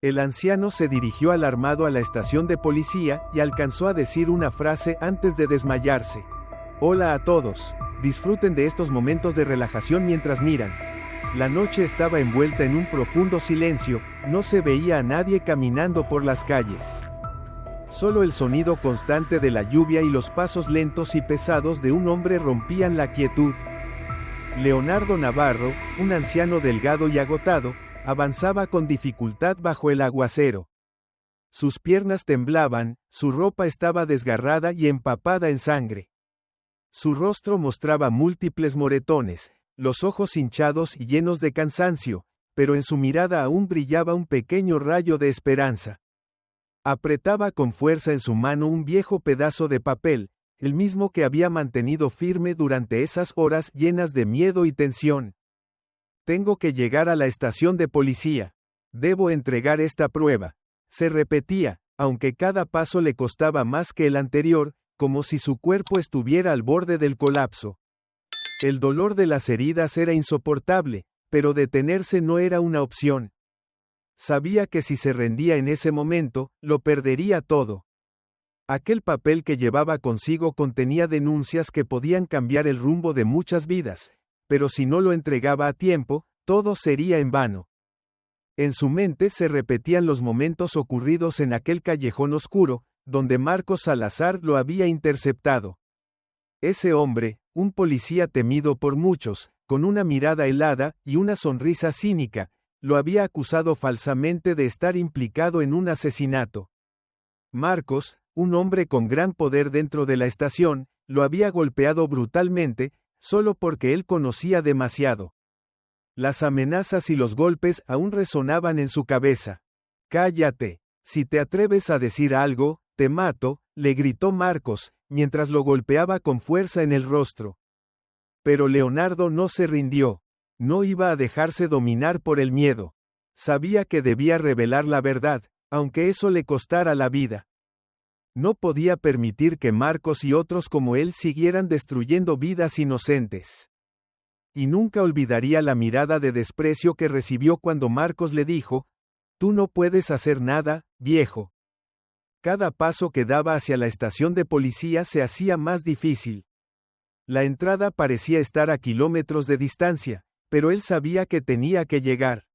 El anciano se dirigió alarmado a la estación de policía y alcanzó a decir una frase antes de desmayarse. Hola a todos. Disfruten de estos momentos de relajación mientras miran. La noche estaba envuelta en un profundo silencio, no se veía a nadie caminando por las calles. Solo el sonido constante de la lluvia y los pasos lentos y pesados de un hombre rompían la quietud. Leonardo Navarro, un anciano delgado y agotado, avanzaba con dificultad bajo el aguacero. Sus piernas temblaban, su ropa estaba desgarrada y empapada en sangre. Su rostro mostraba múltiples moretones, los ojos hinchados y llenos de cansancio, pero en su mirada aún brillaba un pequeño rayo de esperanza. Apretaba con fuerza en su mano un viejo pedazo de papel, el mismo que había mantenido firme durante esas horas llenas de miedo y tensión. Tengo que llegar a la estación de policía. Debo entregar esta prueba. Se repetía, aunque cada paso le costaba más que el anterior, como si su cuerpo estuviera al borde del colapso. El dolor de las heridas era insoportable, pero detenerse no era una opción. Sabía que si se rendía en ese momento, lo perdería todo. Aquel papel que llevaba consigo contenía denuncias que podían cambiar el rumbo de muchas vidas, pero si no lo entregaba a tiempo, todo sería en vano. En su mente se repetían los momentos ocurridos en aquel callejón oscuro, donde Marcos Salazar lo había interceptado. Ese hombre, un policía temido por muchos, con una mirada helada y una sonrisa cínica, lo había acusado falsamente de estar implicado en un asesinato. Marcos, un hombre con gran poder dentro de la estación, lo había golpeado brutalmente, solo porque él conocía demasiado. Las amenazas y los golpes aún resonaban en su cabeza. «Cállate. Si te atreves a decir algo, te mato», le gritó Marcos, mientras lo golpeaba con fuerza en el rostro. Pero Leonardo no se rindió. No iba a dejarse dominar por el miedo. Sabía que debía revelar la verdad, aunque eso le costara la vida. No podía permitir que Marcos y otros como él siguieran destruyendo vidas inocentes. Y nunca olvidaría la mirada de desprecio que recibió cuando Marcos le dijo: «Tú no puedes hacer nada, viejo». Cada paso que daba hacia la estación de policía se hacía más difícil. La entrada parecía estar a kilómetros de distancia, pero él sabía que tenía que llegar.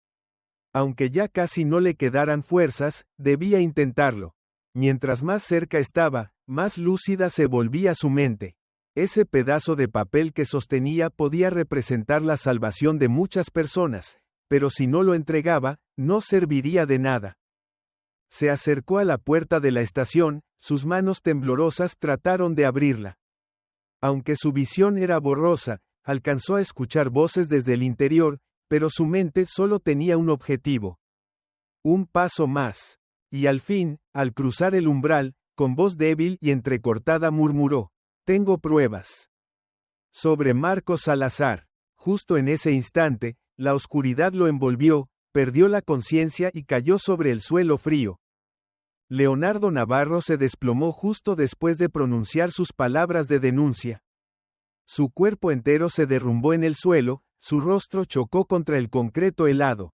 Aunque ya casi no le quedaran fuerzas, debía intentarlo. Mientras más cerca estaba, más lúcida se volvía su mente. Ese pedazo de papel que sostenía podía representar la salvación de muchas personas, pero si no lo entregaba, no serviría de nada. Se acercó a la puerta de la estación, sus manos temblorosas trataron de abrirla. Aunque su visión era borrosa, alcanzó a escuchar voces desde el interior, pero su mente solo tenía un objetivo. Un paso más. Y al fin, al cruzar el umbral, con voz débil y entrecortada murmuró: «Tengo pruebas». Sobre Marcos Salazar. Justo en ese instante, la oscuridad lo envolvió, perdió la conciencia y cayó sobre el suelo frío. Leonardo Navarro se desplomó justo después de pronunciar sus palabras de denuncia. Su cuerpo entero se derrumbó en el suelo, su rostro chocó contra el concreto helado.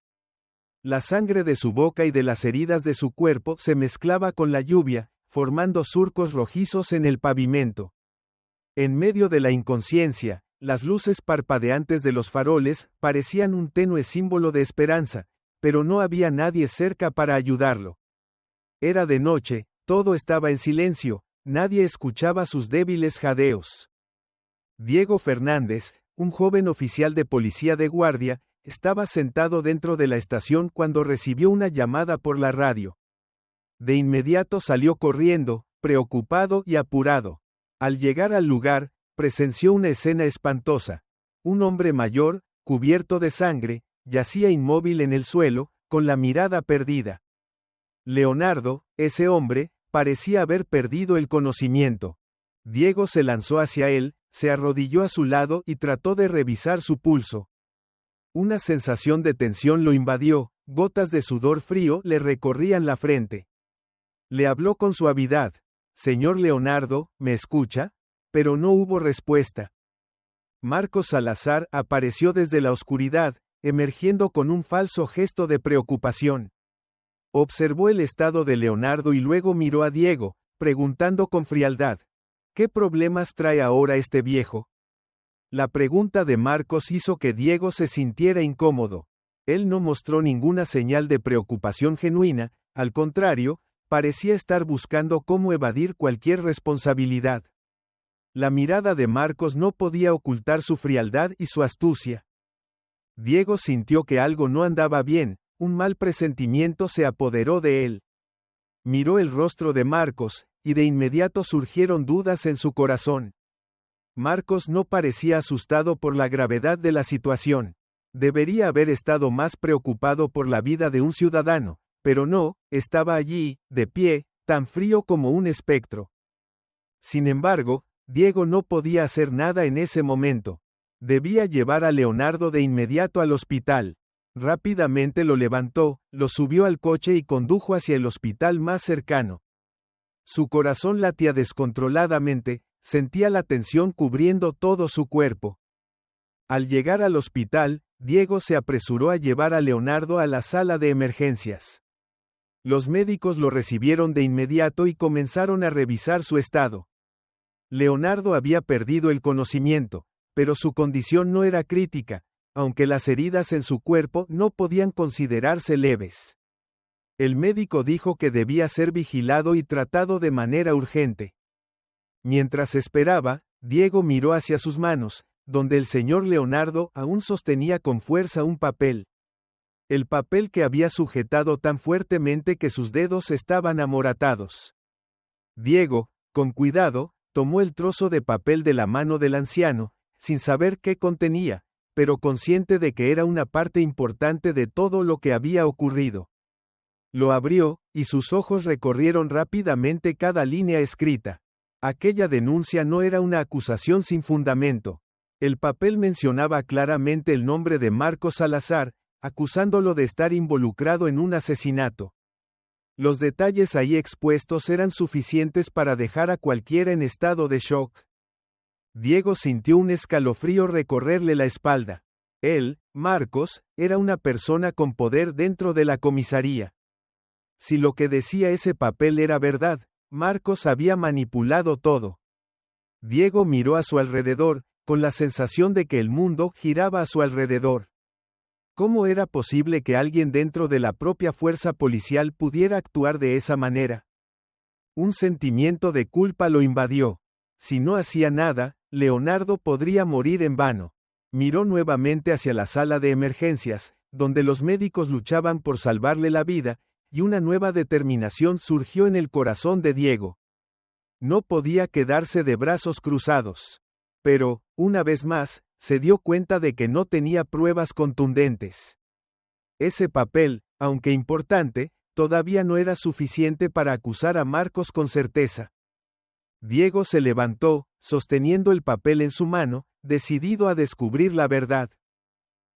La sangre de su boca y de las heridas de su cuerpo se mezclaba con la lluvia, formando surcos rojizos en el pavimento. En medio de la inconsciencia, las luces parpadeantes de los faroles parecían un tenue símbolo de esperanza, pero no había nadie cerca para ayudarlo. Era de noche, todo estaba en silencio, nadie escuchaba sus débiles jadeos. Diego Fernández, un joven oficial de policía de guardia, estaba sentado dentro de la estación cuando recibió una llamada por la radio. De inmediato salió corriendo, preocupado y apurado. Al llegar al lugar, presenció una escena espantosa. Un hombre mayor, cubierto de sangre, yacía inmóvil en el suelo, con la mirada perdida. Leonardo, ese hombre, parecía haber perdido el conocimiento. Diego se lanzó hacia él, se arrodilló a su lado y trató de revisar su pulso. Una sensación de tensión lo invadió, gotas de sudor frío le recorrían la frente. Le habló con suavidad: «Señor Leonardo, ¿me escucha?». Pero no hubo respuesta. Marcos Salazar apareció desde la oscuridad, emergiendo con un falso gesto de preocupación. Observó el estado de Leonardo y luego miró a Diego, preguntando con frialdad: ¿qué problemas trae ahora este viejo? La pregunta de Marcos hizo que Diego se sintiera incómodo. Él no mostró ninguna señal de preocupación genuina, al contrario, parecía estar buscando cómo evadir cualquier responsabilidad. La mirada de Marcos no podía ocultar su frialdad y su astucia. Diego sintió que algo no andaba bien, un mal presentimiento se apoderó de él. Miró el rostro de Marcos, y de inmediato surgieron dudas en su corazón. Marcos no parecía asustado por la gravedad de la situación. Debería haber estado más preocupado por la vida de un ciudadano, pero no, estaba allí, de pie, tan frío como un espectro. Sin embargo, Diego no podía hacer nada en ese momento. Debía llevar a Leonardo de inmediato al hospital. Rápidamente lo levantó, lo subió al coche y condujo hacia el hospital más cercano. Su corazón latía descontroladamente, sentía la tensión cubriendo todo su cuerpo. Al llegar al hospital, Diego se apresuró a llevar a Leonardo a la sala de emergencias. Los médicos lo recibieron de inmediato y comenzaron a revisar su estado. Leonardo había perdido el conocimiento, pero su condición no era crítica, aunque las heridas en su cuerpo no podían considerarse leves. El médico dijo que debía ser vigilado y tratado de manera urgente. Mientras esperaba, Diego miró hacia sus manos, donde el señor Leonardo aún sostenía con fuerza un papel. El papel que había sujetado tan fuertemente que sus dedos estaban amoratados. Diego, con cuidado, tomó el trozo de papel de la mano del anciano, sin saber qué contenía, pero consciente de que era una parte importante de todo lo que había ocurrido. Lo abrió, y sus ojos recorrieron rápidamente cada línea escrita. Aquella denuncia no era una acusación sin fundamento. El papel mencionaba claramente el nombre de Marcos Salazar, acusándolo de estar involucrado en un asesinato. Los detalles ahí expuestos eran suficientes para dejar a cualquiera en estado de shock. Diego sintió un escalofrío recorrerle la espalda. Él, Marcos, era una persona con poder dentro de la comisaría. Si lo que decía ese papel era verdad, Marcos había manipulado todo. Diego miró a su alrededor, con la sensación de que el mundo giraba a su alrededor. ¿Cómo era posible que alguien dentro de la propia fuerza policial pudiera actuar de esa manera? Un sentimiento de culpa lo invadió. Si no hacía nada, Leonardo podría morir en vano. Miró nuevamente hacia la sala de emergencias, donde los médicos luchaban por salvarle la vida, y una nueva determinación surgió en el corazón de Diego. No podía quedarse de brazos cruzados. Pero, una vez más, se dio cuenta de que no tenía pruebas contundentes. Ese papel, aunque importante, todavía no era suficiente para acusar a Marcos con certeza. Diego se levantó, sosteniendo el papel en su mano, decidido a descubrir la verdad.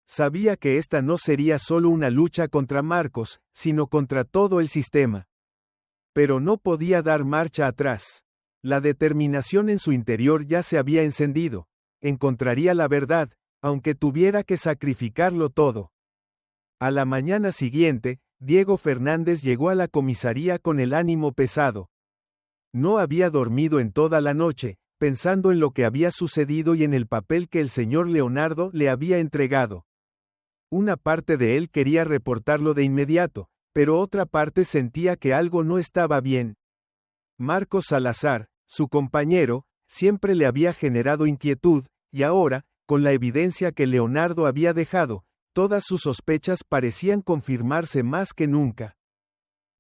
Sabía que esta no sería solo una lucha contra Marcos, sino contra todo el sistema. Pero no podía dar marcha atrás. La determinación en su interior ya se había encendido. Encontraría la verdad, aunque tuviera que sacrificarlo todo. A la mañana siguiente, Diego Fernández llegó a la comisaría con el ánimo pesado. No había dormido en toda la noche, pensando en lo que había sucedido y en el papel que el señor Leonardo le había entregado. Una parte de él quería reportarlo de inmediato, pero otra parte sentía que algo no estaba bien. Marcos Salazar, su compañero, siempre le había generado inquietud, y ahora, con la evidencia que Leonardo había dejado, todas sus sospechas parecían confirmarse más que nunca.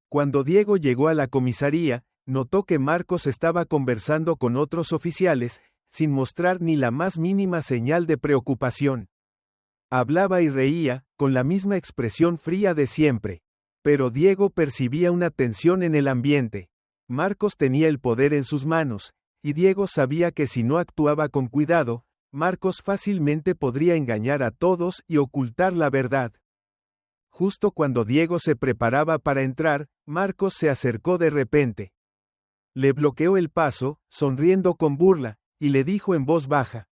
Cuando Diego llegó a la comisaría, notó que Marcos estaba conversando con otros oficiales, sin mostrar ni la más mínima señal de preocupación. Hablaba y reía, con la misma expresión fría de siempre. Pero Diego percibía una tensión en el ambiente. Marcos tenía el poder en sus manos, y Diego sabía que si no actuaba con cuidado, Marcos fácilmente podría engañar a todos y ocultar la verdad. Justo cuando Diego se preparaba para entrar, Marcos se acercó de repente. Le bloqueó el paso, sonriendo con burla, y le dijo en voz baja: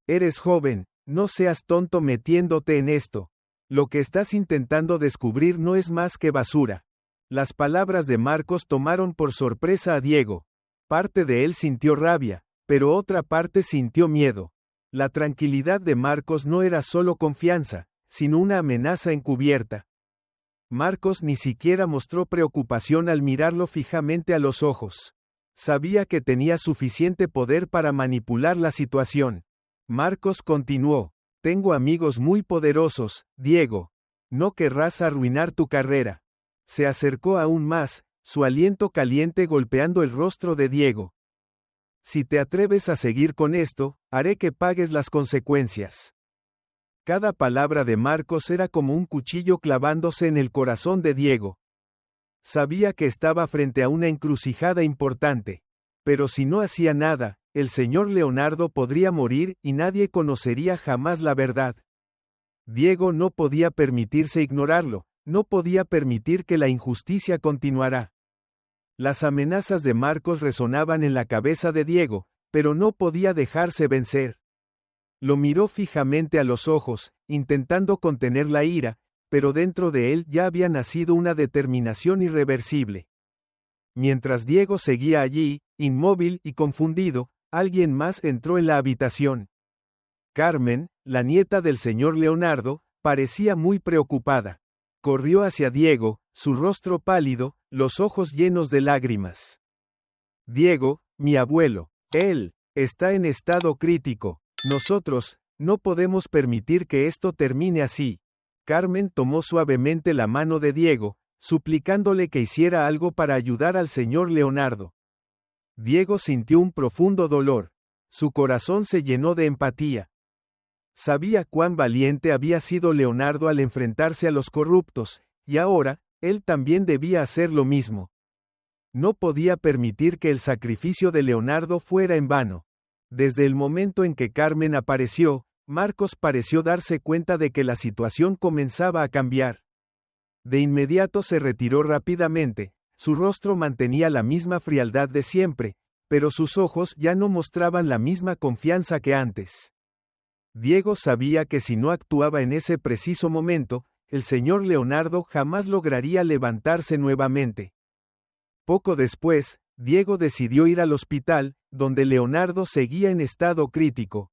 «Eres joven, no seas tonto metiéndote en esto. Lo que estás intentando descubrir no es más que basura. Las palabras de Marcos tomaron por sorpresa a Diego. Parte de él sintió rabia, pero otra parte sintió miedo. La tranquilidad de Marcos no era solo confianza, sino una amenaza encubierta. Marcos ni siquiera mostró preocupación al mirarlo fijamente a los ojos. Sabía que tenía suficiente poder para manipular la situación. Marcos continuó: tengo amigos muy poderosos, Diego. No querrás arruinar tu carrera. Se acercó aún más, su aliento caliente golpeando el rostro de Diego. Si te atreves a seguir con esto, haré que pagues las consecuencias. Cada palabra de Marcos era como un cuchillo clavándose en el corazón de Diego. Sabía que estaba frente a una encrucijada importante. Pero si no hacía nada, el señor Leonardo podría morir y nadie conocería jamás la verdad. Diego no podía permitirse ignorarlo, no podía permitir que la injusticia continuara. Las amenazas de Marcos resonaban en la cabeza de Diego, pero no podía dejarse vencer. Lo miró fijamente a los ojos, intentando contener la ira, pero dentro de él ya había nacido una determinación irreversible. Mientras Diego seguía allí, inmóvil y confundido, alguien más entró en la habitación. Carmen, la nieta del señor Leonardo, parecía muy preocupada. Corrió hacia Diego, su rostro pálido, los ojos llenos de lágrimas. Diego, mi abuelo, él, está en estado crítico. Nosotros, no podemos permitir que esto termine así. Carmen tomó suavemente la mano de Diego, suplicándole que hiciera algo para ayudar al señor Leonardo. Diego sintió un profundo dolor. Su corazón se llenó de empatía. Sabía cuán valiente había sido Leonardo al enfrentarse a los corruptos, y ahora, él también debía hacer lo mismo. No podía permitir que el sacrificio de Leonardo fuera en vano. Desde el momento en que Carmen apareció, Marcos pareció darse cuenta de que la situación comenzaba a cambiar. De inmediato se retiró rápidamente, su rostro mantenía la misma frialdad de siempre, pero sus ojos ya no mostraban la misma confianza que antes. Diego sabía que si no actuaba en ese preciso momento, el señor Leonardo jamás lograría levantarse nuevamente. Poco después, Diego decidió ir al hospital, donde Leonardo seguía en estado crítico.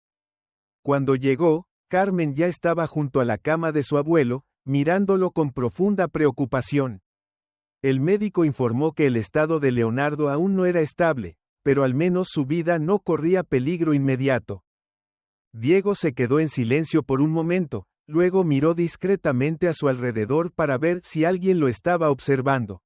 Cuando llegó, Carmen ya estaba junto a la cama de su abuelo, mirándolo con profunda preocupación. El médico informó que el estado de Leonardo aún no era estable, pero al menos su vida no corría peligro inmediato. Diego se quedó en silencio por un momento, luego miró discretamente a su alrededor para ver si alguien lo estaba observando.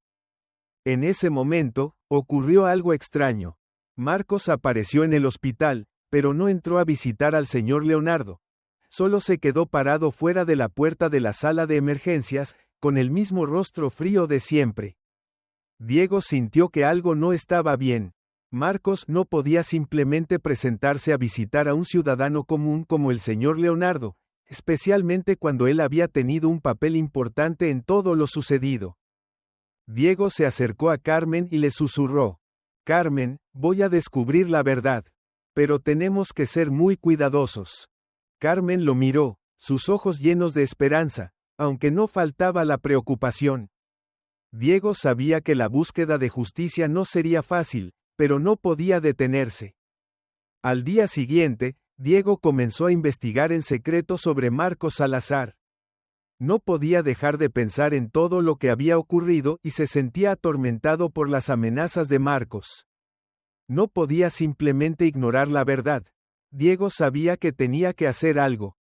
En ese momento, ocurrió algo extraño. Marcos apareció en el hospital, pero no entró a visitar al señor Leonardo. Solo se quedó parado fuera de la puerta de la sala de emergencias, con el mismo rostro frío de siempre. Diego sintió que algo no estaba bien. Marcos no podía simplemente presentarse a visitar a un ciudadano común como el señor Leonardo, especialmente cuando él había tenido un papel importante en todo lo sucedido. Diego se acercó a Carmen y le susurró: Carmen, voy a descubrir la verdad. Pero tenemos que ser muy cuidadosos. Carmen lo miró, sus ojos llenos de esperanza, aunque no faltaba la preocupación. Diego sabía que la búsqueda de justicia no sería fácil, pero no podía detenerse. Al día siguiente, Diego comenzó a investigar en secreto sobre Marcos Salazar. No podía dejar de pensar en todo lo que había ocurrido y se sentía atormentado por las amenazas de Marcos. No podía simplemente ignorar la verdad. Diego sabía que tenía que hacer algo.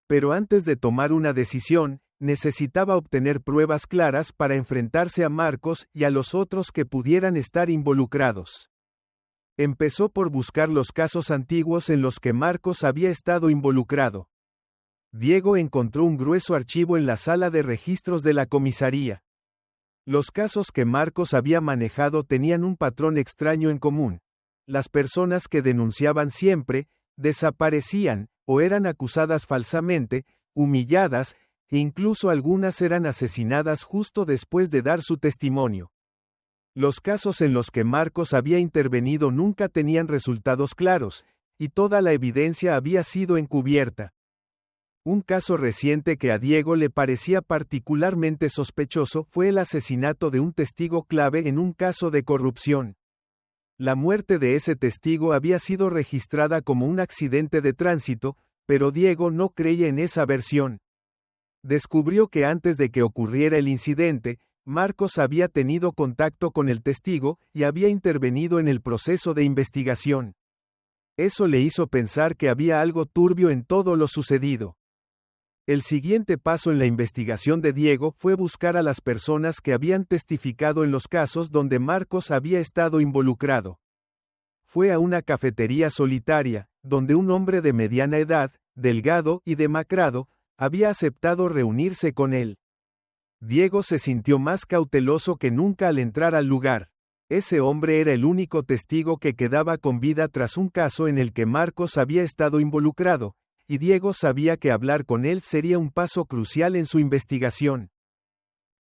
Pero antes de tomar una decisión, necesitaba obtener pruebas claras para enfrentarse a Marcos y a los otros que pudieran estar involucrados. Empezó por buscar los casos antiguos en los que Marcos había estado involucrado. Diego encontró un grueso archivo en la sala de registros de la comisaría. Los casos que Marcos había manejado tenían un patrón extraño en común. Las personas que denunciaban siempre, desaparecían, o eran acusadas falsamente, humilladas, e incluso algunas eran asesinadas justo después de dar su testimonio. Los casos en los que Marcos había intervenido nunca tenían resultados claros, y toda la evidencia había sido encubierta. Un caso reciente que a Diego le parecía particularmente sospechoso fue el asesinato de un testigo clave en un caso de corrupción. La muerte de ese testigo había sido registrada como un accidente de tránsito, pero Diego no creía en esa versión. Descubrió que antes de que ocurriera el incidente, Marcos había tenido contacto con el testigo y había intervenido en el proceso de investigación. Eso le hizo pensar que había algo turbio en todo lo sucedido. El siguiente paso en la investigación de Diego fue buscar a las personas que habían testificado en los casos donde Marcos había estado involucrado. Fue a una cafetería solitaria, donde un hombre de mediana edad, delgado y demacrado, había aceptado reunirse con él. Diego se sintió más cauteloso que nunca al entrar al lugar. Ese hombre era el único testigo que quedaba con vida tras un caso en el que Marcos había estado involucrado, y Diego sabía que hablar con él sería un paso crucial en su investigación.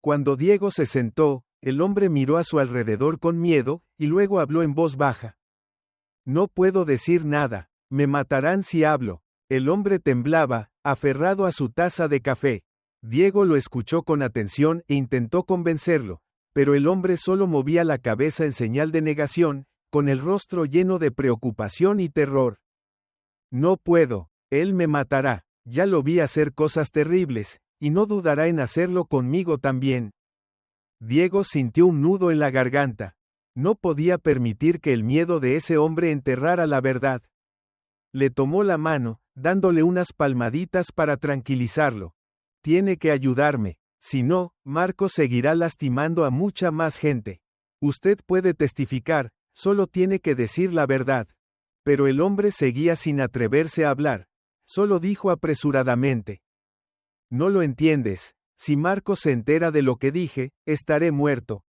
Cuando Diego se sentó, el hombre miró a su alrededor con miedo, y luego habló en voz baja. No puedo decir nada, me matarán si hablo. El hombre temblaba, aferrado a su taza de café. Diego lo escuchó con atención e intentó convencerlo, pero el hombre solo movía la cabeza en señal de negación, con el rostro lleno de preocupación y terror. No puedo. Él me matará, ya lo vi hacer cosas terribles, y no dudará en hacerlo conmigo también. Diego sintió un nudo en la garganta. No podía permitir que el miedo de ese hombre enterrara la verdad. Le tomó la mano, dándole unas palmaditas para tranquilizarlo. Tiene que ayudarme, si no, Marcos seguirá lastimando a mucha más gente. Usted puede testificar, solo tiene que decir la verdad. Pero el hombre seguía sin atreverse a hablar. Solo dijo apresuradamente. No lo entiendes, si Marcos se entera de lo que dije, estaré muerto.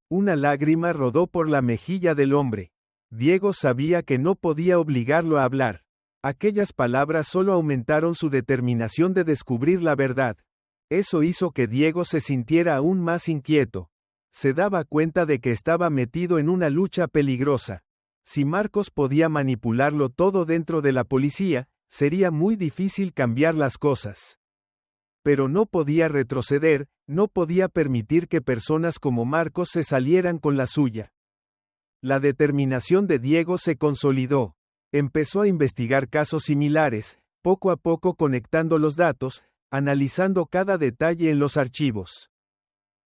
Una lágrima rodó por la mejilla del hombre. Diego sabía que no podía obligarlo a hablar. Aquellas palabras solo aumentaron su determinación de descubrir la verdad. Eso hizo que Diego se sintiera aún más inquieto. Se daba cuenta de que estaba metido en una lucha peligrosa. Si Marcos podía manipularlo todo dentro de la policía, sería muy difícil cambiar las cosas. Pero no podía retroceder, no podía permitir que personas como Marcos se salieran con la suya. La determinación de Diego se consolidó. Empezó a investigar casos similares, poco a poco conectando los datos, analizando cada detalle en los archivos.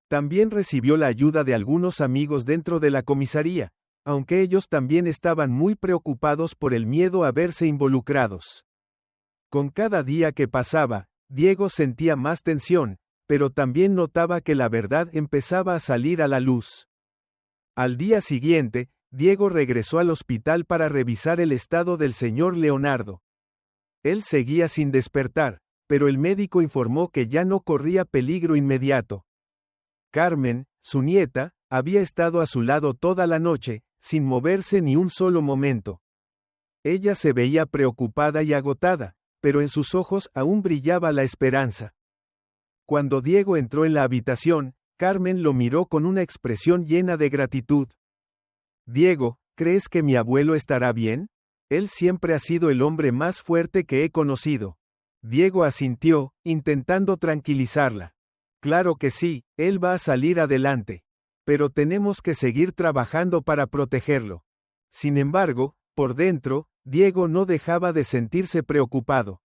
También recibió la ayuda de algunos amigos dentro de la comisaría, aunque ellos también estaban muy preocupados por el miedo a verse involucrados. Con cada día que pasaba, Diego sentía más tensión, pero también notaba que la verdad empezaba a salir a la luz. Al día siguiente, Diego regresó al hospital para revisar el estado del señor Leonardo. Él seguía sin despertar, pero el médico informó que ya no corría peligro inmediato. Carmen, su nieta, había estado a su lado toda la noche, sin moverse ni un solo momento. Ella se veía preocupada y agotada, pero en sus ojos aún brillaba la esperanza. Cuando Diego entró en la habitación, Carmen lo miró con una expresión llena de gratitud. Diego, ¿crees que mi abuelo estará bien? Él siempre ha sido el hombre más fuerte que he conocido. Diego asintió, intentando tranquilizarla. Claro que sí, él va a salir adelante. Pero tenemos que seguir trabajando para protegerlo. Sin embargo, por dentro, Diego no dejaba de sentirse preocupado.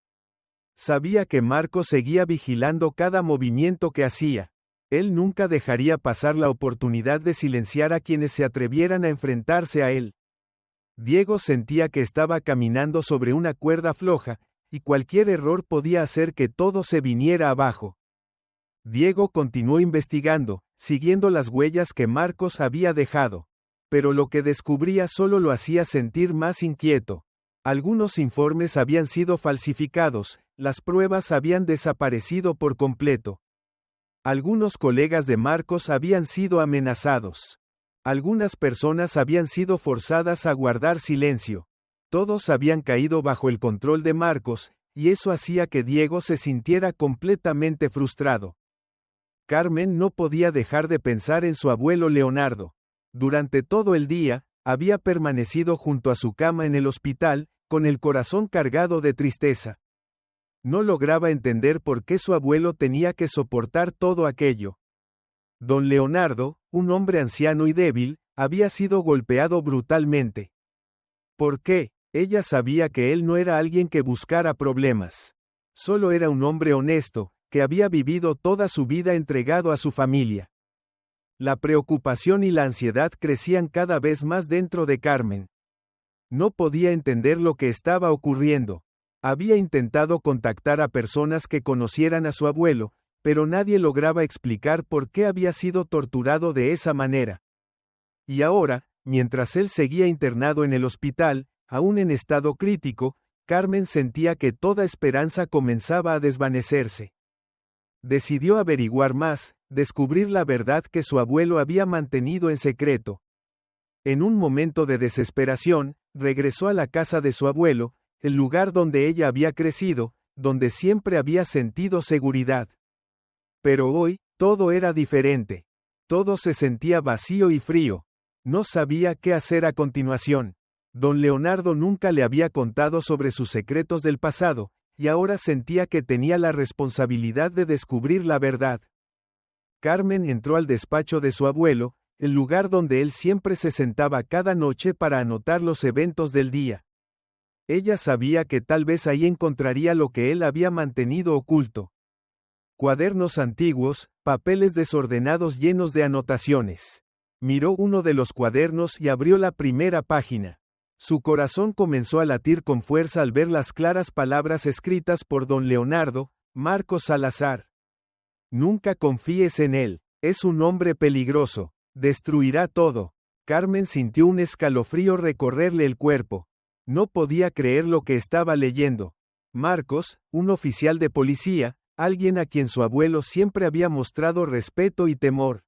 Sabía que Marco seguía vigilando cada movimiento que hacía. Él nunca dejaría pasar la oportunidad de silenciar a quienes se atrevieran a enfrentarse a él. Diego sentía que estaba caminando sobre una cuerda floja, y cualquier error podía hacer que todo se viniera abajo. Diego continuó investigando, siguiendo las huellas que Marcos había dejado. Pero lo que descubría solo lo hacía sentir más inquieto. Algunos informes habían sido falsificados, las pruebas habían desaparecido por completo. Algunos colegas de Marcos habían sido amenazados. Algunas personas habían sido forzadas a guardar silencio. Todos habían caído bajo el control de Marcos, y eso hacía que Diego se sintiera completamente frustrado. Carmen no podía dejar de pensar en su abuelo Leonardo. Durante todo el día, había permanecido junto a su cama en el hospital, con el corazón cargado de tristeza. No lograba entender por qué su abuelo tenía que soportar todo aquello. Don Leonardo, un hombre anciano y débil, había sido golpeado brutalmente. ¿Por qué? Ella sabía que él no era alguien que buscara problemas. Solo era un hombre honesto, que había vivido toda su vida entregado a su familia. La preocupación y la ansiedad crecían cada vez más dentro de Carmen. No podía entender lo que estaba ocurriendo. Había intentado contactar a personas que conocieran a su abuelo, pero nadie lograba explicar por qué había sido torturado de esa manera. Y ahora, mientras él seguía internado en el hospital, aún en estado crítico, Carmen sentía que toda esperanza comenzaba a desvanecerse. Decidió averiguar más, descubrir la verdad que su abuelo había mantenido en secreto. En un momento de desesperación, regresó a la casa de su abuelo, el lugar donde ella había crecido, donde siempre había sentido seguridad. Pero hoy, todo era diferente. Todo se sentía vacío y frío. No sabía qué hacer a continuación. Don Leonardo nunca le había contado sobre sus secretos del pasado, y ahora sentía que tenía la responsabilidad de descubrir la verdad. Carmen entró al despacho de su abuelo, el lugar donde él siempre se sentaba cada noche para anotar los eventos del día. Ella sabía que tal vez ahí encontraría lo que él había mantenido oculto. Cuadernos antiguos, papeles desordenados llenos de anotaciones. Miró uno de los cuadernos y abrió la primera página. Su corazón comenzó a latir con fuerza al ver las claras palabras escritas por don Leonardo, Marcos Salazar. Nunca confíes en él, es un hombre peligroso, destruirá todo. Carmen sintió un escalofrío recorrerle el cuerpo. No podía creer lo que estaba leyendo. Marcos, un oficial de policía, alguien a quien su abuelo siempre había mostrado respeto y temor.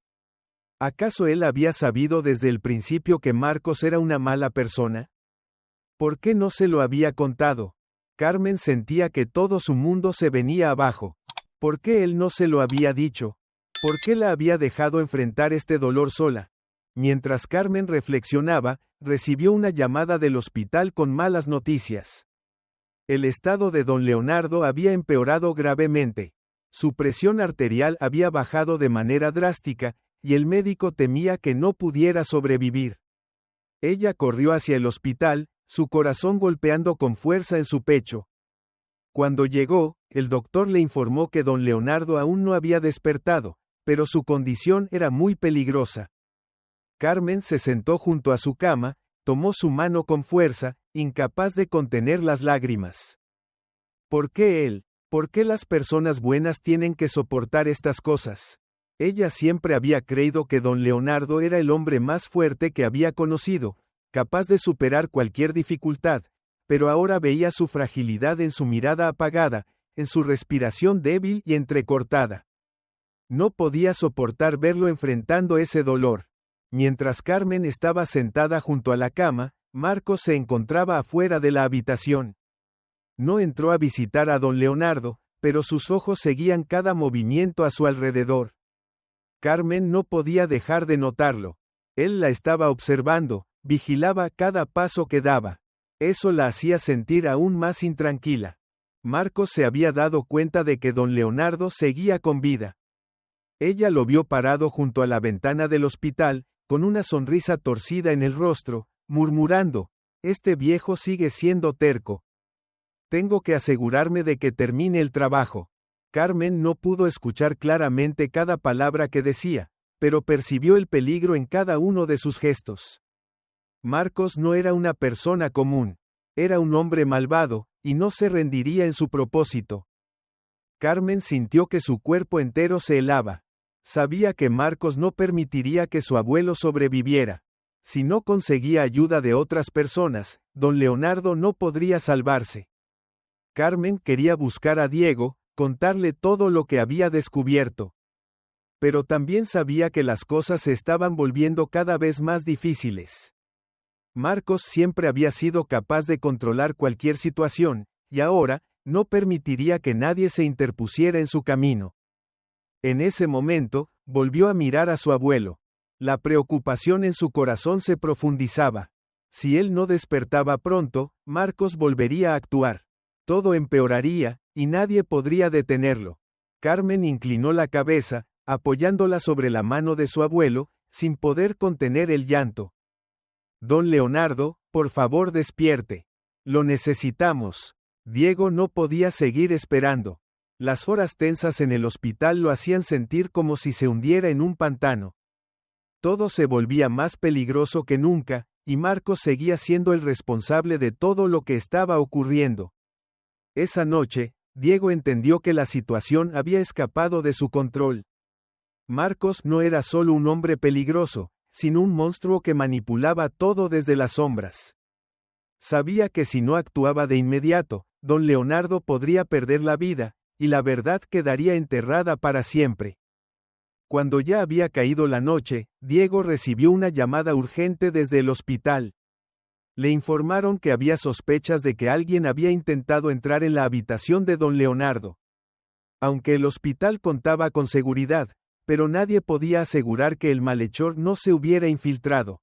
¿Acaso él había sabido desde el principio que Marcos era una mala persona? ¿Por qué no se lo había contado? Carmen sentía que todo su mundo se venía abajo. ¿Por qué él no se lo había dicho? ¿Por qué la había dejado enfrentar este dolor sola? Mientras Carmen reflexionaba, recibió una llamada del hospital con malas noticias. El estado de don Leonardo había empeorado gravemente. Su presión arterial había bajado de manera drástica, y el médico temía que no pudiera sobrevivir. Ella corrió hacia el hospital, su corazón golpeando con fuerza en su pecho. Cuando llegó, el doctor le informó que don Leonardo aún no había despertado, pero su condición era muy peligrosa. Carmen se sentó junto a su cama, tomó su mano con fuerza, incapaz de contener las lágrimas. ¿Por qué él? ¿Por qué las personas buenas tienen que soportar estas cosas? Ella siempre había creído que don Leonardo era el hombre más fuerte que había conocido, capaz de superar cualquier dificultad, pero ahora veía su fragilidad en su mirada apagada, en su respiración débil y entrecortada. No podía soportar verlo enfrentando ese dolor. Mientras Carmen estaba sentada junto a la cama, Marcos se encontraba afuera de la habitación. No entró a visitar a don Leonardo, pero sus ojos seguían cada movimiento a su alrededor. Carmen no podía dejar de notarlo. Él la estaba observando, vigilaba cada paso que daba. Eso la hacía sentir aún más intranquila. Marcos se había dado cuenta de que don Leonardo seguía con vida. Ella lo vio parado junto a la ventana del hospital, con una sonrisa torcida en el rostro, murmurando, «Este viejo sigue siendo terco. Tengo que asegurarme de que termine el trabajo». Carmen no pudo escuchar claramente cada palabra que decía, pero percibió el peligro en cada uno de sus gestos. Marcos no era una persona común. Era un hombre malvado, y no se rendiría en su propósito. Carmen sintió que su cuerpo entero se helaba. Sabía que Marcos no permitiría que su abuelo sobreviviera. Si no conseguía ayuda de otras personas, don Leonardo no podría salvarse. Carmen quería buscar a Diego, contarle todo lo que había descubierto. Pero también sabía que las cosas se estaban volviendo cada vez más difíciles. Marcos siempre había sido capaz de controlar cualquier situación, y ahora, no permitiría que nadie se interpusiera en su camino. En ese momento, volvió a mirar a su abuelo. La preocupación en su corazón se profundizaba. Si él no despertaba pronto, Marcos volvería a actuar. Todo empeoraría, y nadie podría detenerlo. Carmen inclinó la cabeza, apoyándola sobre la mano de su abuelo, sin poder contener el llanto. Don Leonardo, por favor despierte. Lo necesitamos. Diego no podía seguir esperando. Las horas tensas en el hospital lo hacían sentir como si se hundiera en un pantano. Todo se volvía más peligroso que nunca, y Marcos seguía siendo el responsable de todo lo que estaba ocurriendo. Esa noche, Diego entendió que la situación había escapado de su control. Marcos no era solo un hombre peligroso, sino un monstruo que manipulaba todo desde las sombras. Sabía que si no actuaba de inmediato, don Leonardo podría perder la vida, y la verdad quedaría enterrada para siempre. Cuando ya había caído la noche, Diego recibió una llamada urgente desde el hospital. Le informaron que había sospechas de que alguien había intentado entrar en la habitación de don Leonardo. Aunque el hospital contaba con seguridad, pero nadie podía asegurar que el malhechor no se hubiera infiltrado.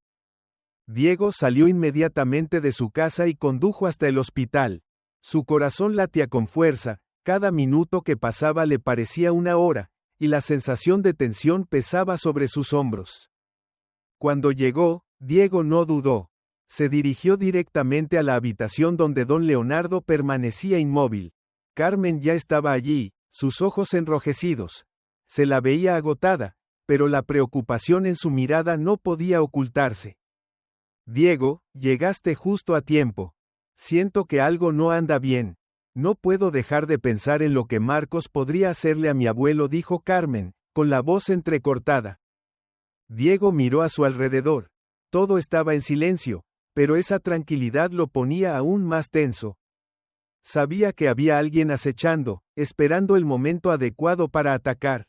Diego salió inmediatamente de su casa y condujo hasta el hospital. Su corazón latía con fuerza, cada minuto que pasaba le parecía una hora, y la sensación de tensión pesaba sobre sus hombros. Cuando llegó, Diego no dudó. Se dirigió directamente a la habitación donde don Leonardo permanecía inmóvil. Carmen ya estaba allí, sus ojos enrojecidos. Se la veía agotada, pero la preocupación en su mirada no podía ocultarse. Diego, llegaste justo a tiempo. Siento que algo no anda bien. No puedo dejar de pensar en lo que Marcos podría hacerle a mi abuelo, dijo Carmen, con la voz entrecortada. Diego miró a su alrededor. Todo estaba en silencio, pero esa tranquilidad lo ponía aún más tenso. Sabía que había alguien acechando, esperando el momento adecuado para atacar.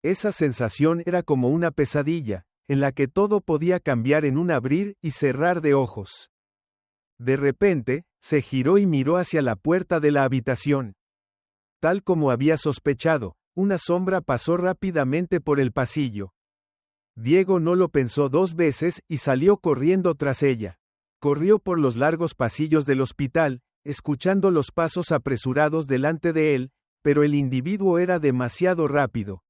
Esa sensación era como una pesadilla, en la que todo podía cambiar en un abrir y cerrar de ojos. De repente, se giró y miró hacia la puerta de la habitación. Tal como había sospechado, una sombra pasó rápidamente por el pasillo. Diego no lo pensó dos veces y salió corriendo tras ella. Corrió por los largos pasillos del hospital, escuchando los pasos apresurados delante de él, pero el individuo era demasiado rápido.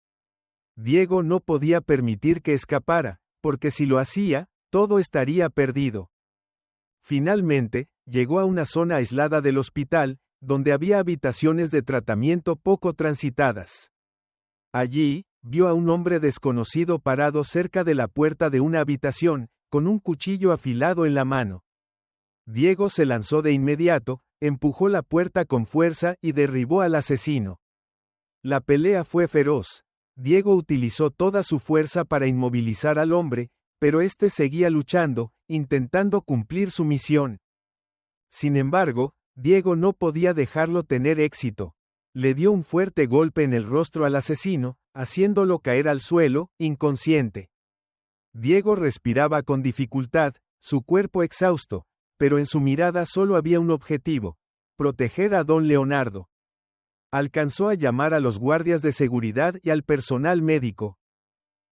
Diego no podía permitir que escapara, porque si lo hacía, todo estaría perdido. Finalmente, llegó a una zona aislada del hospital, donde había habitaciones de tratamiento poco transitadas. Allí, vio a un hombre desconocido parado cerca de la puerta de una habitación, con un cuchillo afilado en la mano. Diego se lanzó de inmediato, empujó la puerta con fuerza y derribó al asesino. La pelea fue feroz. Diego utilizó toda su fuerza para inmovilizar al hombre, pero éste seguía luchando, intentando cumplir su misión. Sin embargo, Diego no podía dejarlo tener éxito. Le dio un fuerte golpe en el rostro al asesino, haciéndolo caer al suelo, inconsciente. Diego respiraba con dificultad, su cuerpo exhausto, pero en su mirada solo había un objetivo: proteger a don Leonardo. Alcanzó a llamar a los guardias de seguridad y al personal médico.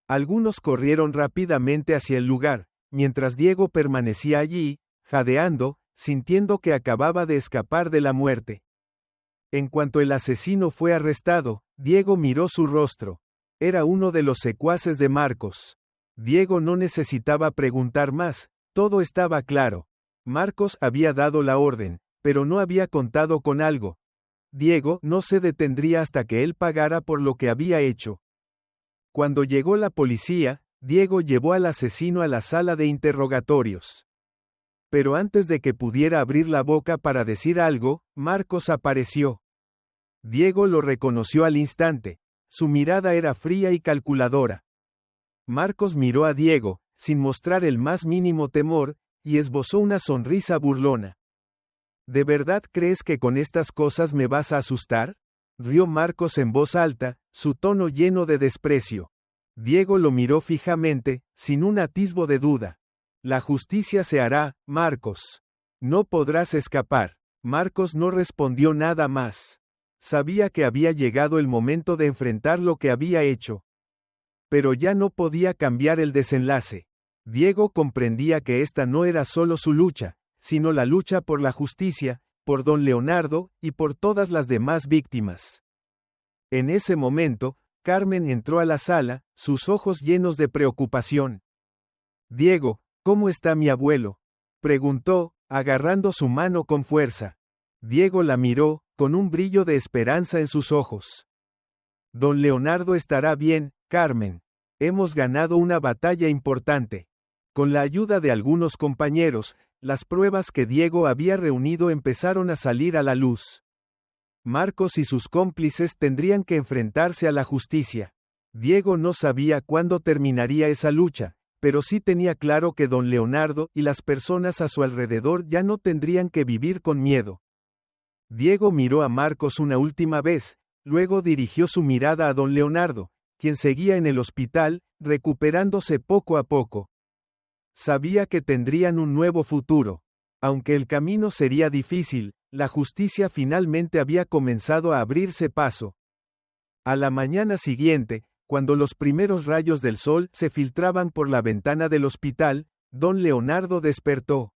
Algunos corrieron rápidamente hacia el lugar, mientras Diego permanecía allí, jadeando, sintiendo que acababa de escapar de la muerte. En cuanto el asesino fue arrestado, Diego miró su rostro. Era uno de los secuaces de Marcos. Diego no necesitaba preguntar más, todo estaba claro. Marcos había dado la orden, pero no había contado con algo. Diego no se detendría hasta que él pagara por lo que había hecho. Cuando llegó la policía, Diego llevó al asesino a la sala de interrogatorios. Pero antes de que pudiera abrir la boca para decir algo, Marcos apareció. Diego lo reconoció al instante. Su mirada era fría y calculadora. Marcos miró a Diego, sin mostrar el más mínimo temor, y esbozó una sonrisa burlona. ¿De verdad crees que con estas cosas me vas a asustar?, rió Marcos en voz alta, su tono lleno de desprecio. Diego lo miró fijamente, sin un atisbo de duda. La justicia se hará, Marcos. No podrás escapar. Marcos no respondió nada más. Sabía que había llegado el momento de enfrentar lo que había hecho. Pero ya no podía cambiar el desenlace. Diego comprendía que esta no era solo su lucha, sino la lucha por la justicia, por don Leonardo y por todas las demás víctimas. En ese momento, Carmen entró a la sala, sus ojos llenos de preocupación. «Diego, ¿cómo está mi abuelo?», preguntó, agarrando su mano con fuerza. Diego la miró, con un brillo de esperanza en sus ojos. «Don Leonardo estará bien, Carmen. Hemos ganado una batalla importante. Con la ayuda de algunos compañeros, las pruebas que Diego había reunido empezaron a salir a la luz. Marcos y sus cómplices tendrían que enfrentarse a la justicia. Diego no sabía cuándo terminaría esa lucha, pero sí tenía claro que don Leonardo y las personas a su alrededor ya no tendrían que vivir con miedo. Diego miró a Marcos una última vez, luego dirigió su mirada a don Leonardo, quien seguía en el hospital, recuperándose poco a poco. Sabía que tendrían un nuevo futuro. Aunque el camino sería difícil, la justicia finalmente había comenzado a abrirse paso. A la mañana siguiente, cuando los primeros rayos del sol se filtraban por la ventana del hospital, don Leonardo despertó.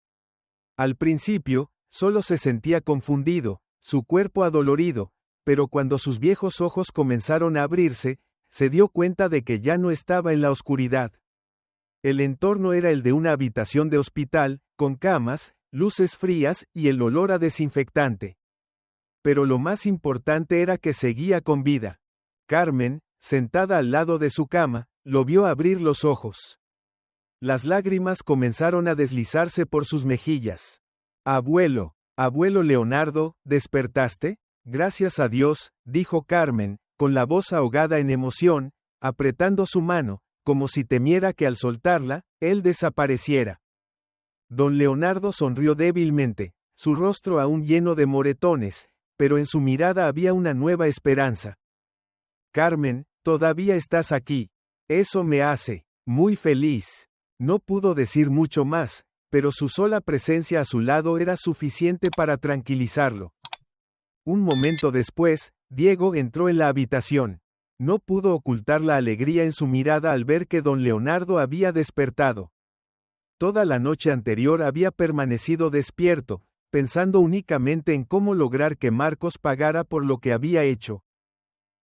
Al principio, solo se sentía confundido, su cuerpo adolorido, pero cuando sus viejos ojos comenzaron a abrirse, se dio cuenta de que ya no estaba en la oscuridad. El entorno era el de una habitación de hospital, con camas, luces frías y el olor a desinfectante. Pero lo más importante era que seguía con vida. Carmen, sentada al lado de su cama, lo vio abrir los ojos. Las lágrimas comenzaron a deslizarse por sus mejillas. «Abuelo, abuelo Leonardo, ¿despertaste?». «Gracias a Dios», dijo Carmen, con la voz ahogada en emoción, apretando su mano, como si temiera que al soltarla, él desapareciera. Don Leonardo sonrió débilmente, su rostro aún lleno de moretones, pero en su mirada había una nueva esperanza. «Carmen, todavía estás aquí. Eso me hace muy feliz». No pudo decir mucho más, pero su sola presencia a su lado era suficiente para tranquilizarlo. Un momento después, Diego entró en la habitación. No pudo ocultar la alegría en su mirada al ver que don Leonardo había despertado. Toda la noche anterior había permanecido despierto, pensando únicamente en cómo lograr que Marcos pagara por lo que había hecho.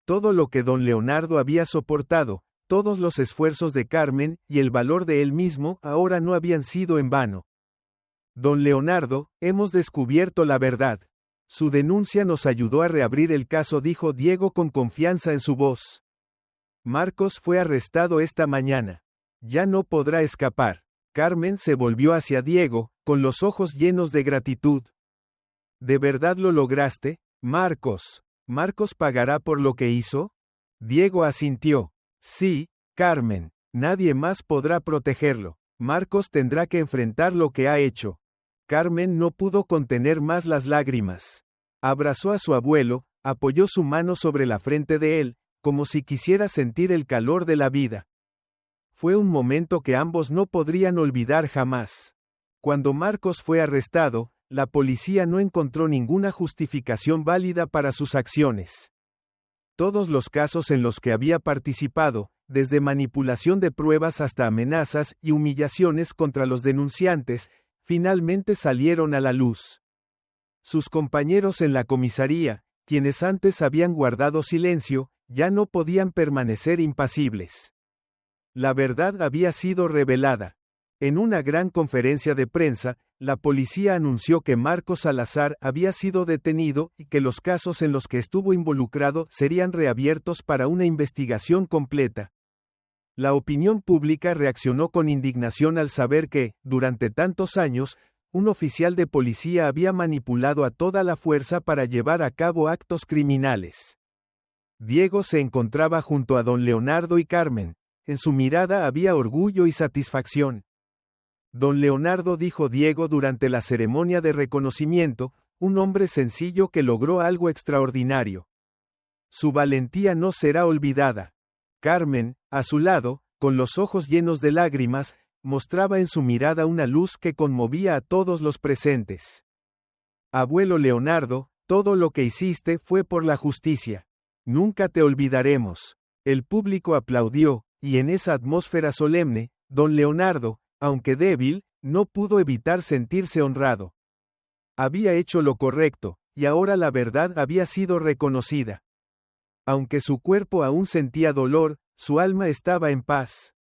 Todo lo que don Leonardo había soportado, todos los esfuerzos de Carmen y el valor de él mismo ahora no habían sido en vano. «Don Leonardo, hemos descubierto la verdad. Su denuncia nos ayudó a reabrir el caso», dijo Diego con confianza en su voz. «Marcos fue arrestado esta mañana. Ya no podrá escapar». Carmen se volvió hacia Diego, con los ojos llenos de gratitud. «¿De verdad lo lograste, Marcos? ¿Marcos pagará por lo que hizo?». Diego asintió. «Sí, Carmen, nadie más podrá protegerlo. Marcos tendrá que enfrentar lo que ha hecho». Carmen no pudo contener más las lágrimas. Abrazó a su abuelo, apoyó su mano sobre la frente de él, como si quisiera sentir el calor de la vida. Fue un momento que ambos no podrían olvidar jamás. Cuando Marcos fue arrestado, la policía no encontró ninguna justificación válida para sus acciones. Todos los casos en los que había participado, desde manipulación de pruebas hasta amenazas y humillaciones contra los denunciantes, finalmente salieron a la luz. Sus compañeros en la comisaría, quienes antes habían guardado silencio, ya no podían permanecer impasibles. La verdad había sido revelada. En una gran conferencia de prensa, la policía anunció que Marcos Salazar había sido detenido y que los casos en los que estuvo involucrado serían reabiertos para una investigación completa. La opinión pública reaccionó con indignación al saber que, durante tantos años, un oficial de policía había manipulado a toda la fuerza para llevar a cabo actos criminales. Diego se encontraba junto a don Leonardo y Carmen. En su mirada había orgullo y satisfacción. «Don Leonardo», dijo Diego durante la ceremonia de reconocimiento, un hombre sencillo que logró algo extraordinario. Su valentía no será olvidada. Carmen, a su lado, con los ojos llenos de lágrimas, mostraba en su mirada una luz que conmovía a todos los presentes. «Abuelo Leonardo, todo lo que hiciste fue por la justicia. Nunca te olvidaremos». El público aplaudió, y en esa atmósfera solemne, don Leonardo, aunque débil, no pudo evitar sentirse honrado. Había hecho lo correcto, y ahora la verdad había sido reconocida. Aunque su cuerpo aún sentía dolor, su alma estaba en paz.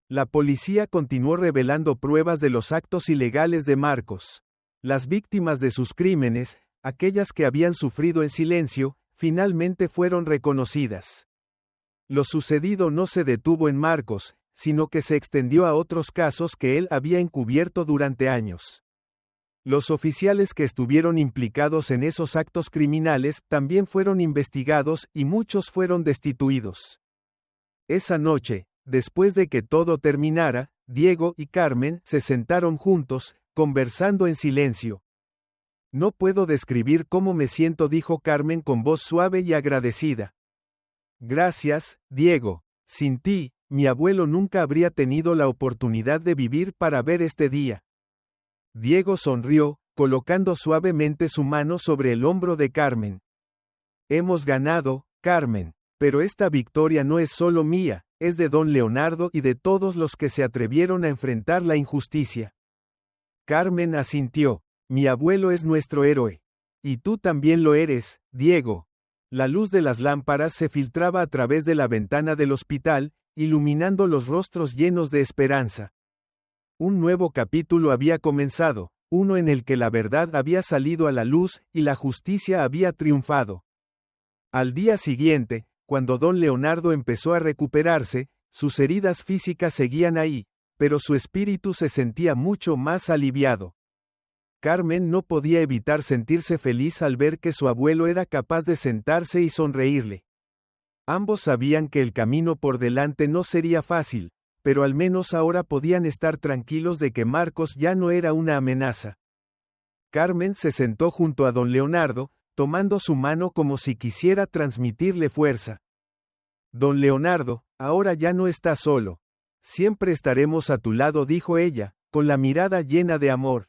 La policía continuó revelando pruebas de los actos ilegales de Marcos. Las víctimas de sus crímenes, aquellas que habían sufrido en silencio, finalmente fueron reconocidas. Lo sucedido no se detuvo en Marcos, sino que se extendió a otros casos que él había encubierto durante años. Los oficiales que estuvieron implicados en esos actos criminales también fueron investigados y muchos fueron destituidos. Esa noche, después de que todo terminara, Diego y Carmen se sentaron juntos, conversando en silencio. No puedo describir cómo me siento, dijo Carmen con voz suave y agradecida. Gracias, Diego. Sin ti, mi abuelo nunca habría tenido la oportunidad de vivir para ver este día. Diego sonrió, colocando suavemente su mano sobre el hombro de Carmen. Hemos ganado, Carmen, pero esta victoria no es solo mía, es de don Leonardo y de todos los que se atrevieron a enfrentar la injusticia. Carmen asintió. Mi abuelo es nuestro héroe. Y tú también lo eres, Diego. La luz de las lámparas se filtraba a través de la ventana del hospital, iluminando los rostros llenos de esperanza. Un nuevo capítulo había comenzado, uno en el que la verdad había salido a la luz y la justicia había triunfado. Al día siguiente, cuando don Leonardo empezó a recuperarse, sus heridas físicas seguían ahí, pero su espíritu se sentía mucho más aliviado. Carmen no podía evitar sentirse feliz al ver que su abuelo era capaz de sentarse y sonreírle. Ambos sabían que el camino por delante no sería fácil, pero al menos ahora podían estar tranquilos de que Marcos ya no era una amenaza. Carmen se sentó junto a don Leonardo, tomando su mano como si quisiera transmitirle fuerza. Don Leonardo, ahora ya no estás solo. Siempre estaremos a tu lado, dijo ella, con la mirada llena de amor.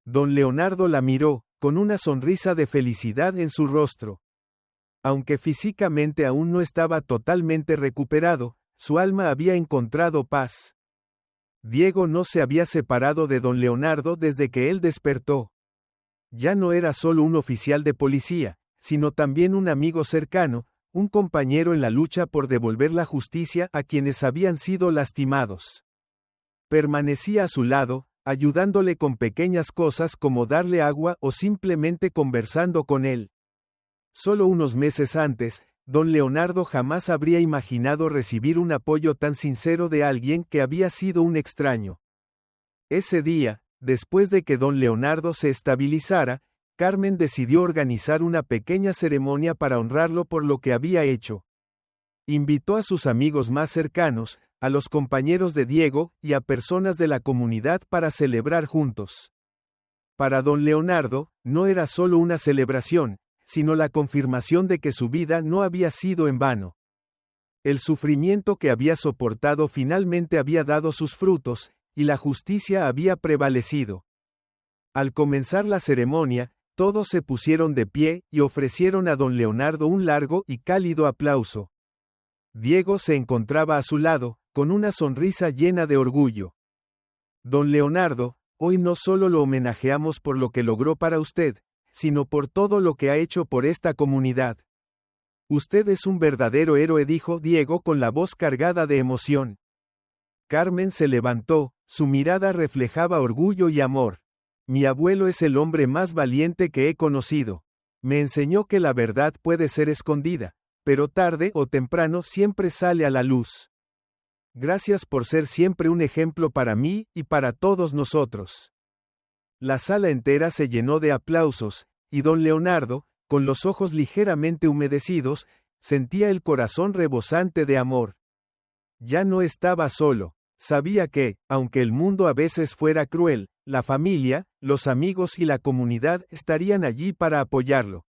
Don Leonardo la miró, con una sonrisa de felicidad en su rostro. Aunque físicamente aún no estaba totalmente recuperado, su alma había encontrado paz. Diego no se había separado de don Leonardo desde que él despertó. Ya no era solo un oficial de policía, sino también un amigo cercano, un compañero en la lucha por devolver la justicia a quienes habían sido lastimados. Permanecía a su lado, ayudándole con pequeñas cosas como darle agua o simplemente conversando con él. Solo unos meses antes, don Leonardo jamás habría imaginado recibir un apoyo tan sincero de alguien que había sido un extraño. Ese día, después de que don Leonardo se estabilizara, Carmen decidió organizar una pequeña ceremonia para honrarlo por lo que había hecho. Invitó a sus amigos más cercanos, a los compañeros de Diego y a personas de la comunidad para celebrar juntos. Para don Leonardo, no era solo una celebración, sino la confirmación de que su vida no había sido en vano. El sufrimiento que había soportado finalmente había dado sus frutos, y la justicia había prevalecido. Al comenzar la ceremonia, todos se pusieron de pie y ofrecieron a don Leonardo un largo y cálido aplauso. Diego se encontraba a su lado, con una sonrisa llena de orgullo. Don Leonardo, hoy no solo lo homenajeamos por lo que logró para usted, sino por todo lo que ha hecho por esta comunidad. Usted es un verdadero héroe, dijo Diego con la voz cargada de emoción. Carmen se levantó, su mirada reflejaba orgullo y amor. Mi abuelo es el hombre más valiente que he conocido. Me enseñó que la verdad puede ser escondida, pero tarde o temprano siempre sale a la luz. Gracias por ser siempre un ejemplo para mí y para todos nosotros. La sala entera se llenó de aplausos, y don Leonardo, con los ojos ligeramente humedecidos, sentía el corazón rebosante de amor. Ya no estaba solo, sabía que, aunque el mundo a veces fuera cruel, la familia, los amigos y la comunidad estarían allí para apoyarlo.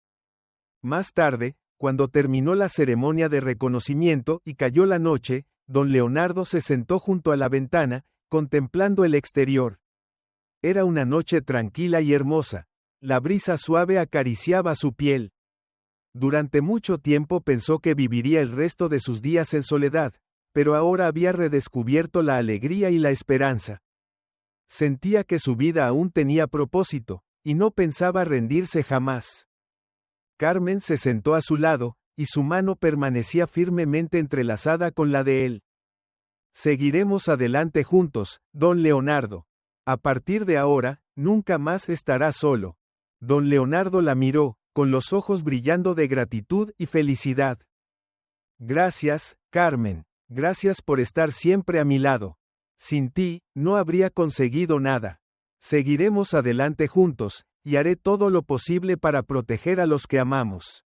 Más tarde, cuando terminó la ceremonia de reconocimiento y cayó la noche, don Leonardo se sentó junto a la ventana, contemplando el exterior. Era una noche tranquila y hermosa. La brisa suave acariciaba su piel. Durante mucho tiempo pensó que viviría el resto de sus días en soledad, pero ahora había redescubierto la alegría y la esperanza. Sentía que su vida aún tenía propósito, y no pensaba rendirse jamás. Carmen se sentó a su lado, y su mano permanecía firmemente entrelazada con la de él. Seguiremos adelante juntos, don Leonardo. A partir de ahora, nunca más estará solo. Don Leonardo la miró, con los ojos brillando de gratitud y felicidad. Gracias, Carmen. Gracias por estar siempre a mi lado. Sin ti, no habría conseguido nada. Seguiremos adelante juntos, y haré todo lo posible para proteger a los que amamos.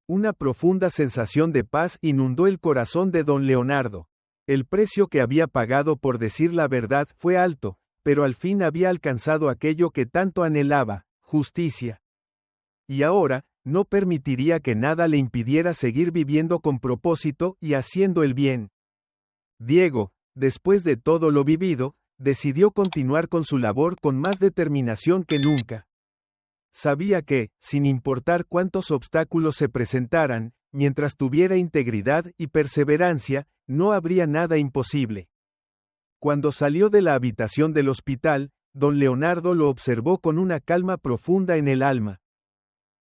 Una profunda sensación de paz inundó el corazón de don Leonardo. El precio que había pagado por decir la verdad fue alto, pero al fin había alcanzado aquello que tanto anhelaba, justicia. Y ahora, no permitiría que nada le impidiera seguir viviendo con propósito y haciendo el bien. Diego, después de todo lo vivido, decidió continuar con su labor con más determinación que nunca. Sabía que, sin importar cuántos obstáculos se presentaran, mientras tuviera integridad y perseverancia, no habría nada imposible. Cuando salió de la habitación del hospital, don Leonardo lo observó con una calma profunda en el alma.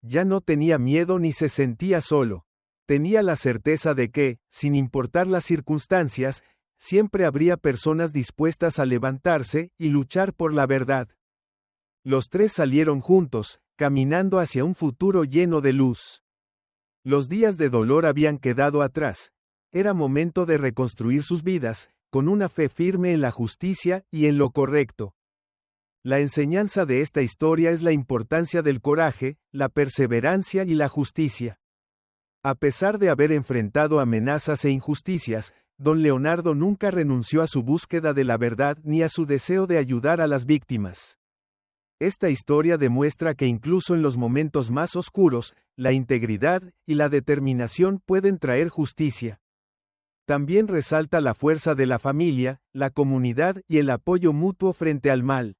Ya no tenía miedo ni se sentía solo. Tenía la certeza de que, sin importar las circunstancias, siempre habría personas dispuestas a levantarse y luchar por la verdad. Los tres salieron juntos, caminando hacia un futuro lleno de luz. Los días de dolor habían quedado atrás. Era momento de reconstruir sus vidas, con una fe firme en la justicia y en lo correcto. La enseñanza de esta historia es la importancia del coraje, la perseverancia y la justicia. A pesar de haber enfrentado amenazas e injusticias, don Leonardo nunca renunció a su búsqueda de la verdad ni a su deseo de ayudar a las víctimas. Esta historia demuestra que incluso en los momentos más oscuros, la integridad y la determinación pueden traer justicia. También resalta la fuerza de la familia, la comunidad y el apoyo mutuo frente al mal.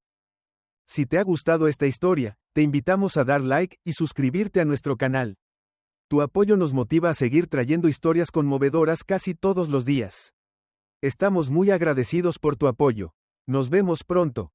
Si te ha gustado esta historia, te invitamos a dar like y suscribirte a nuestro canal. Tu apoyo nos motiva a seguir trayendo historias conmovedoras casi todos los días. Estamos muy agradecidos por tu apoyo. Nos vemos pronto.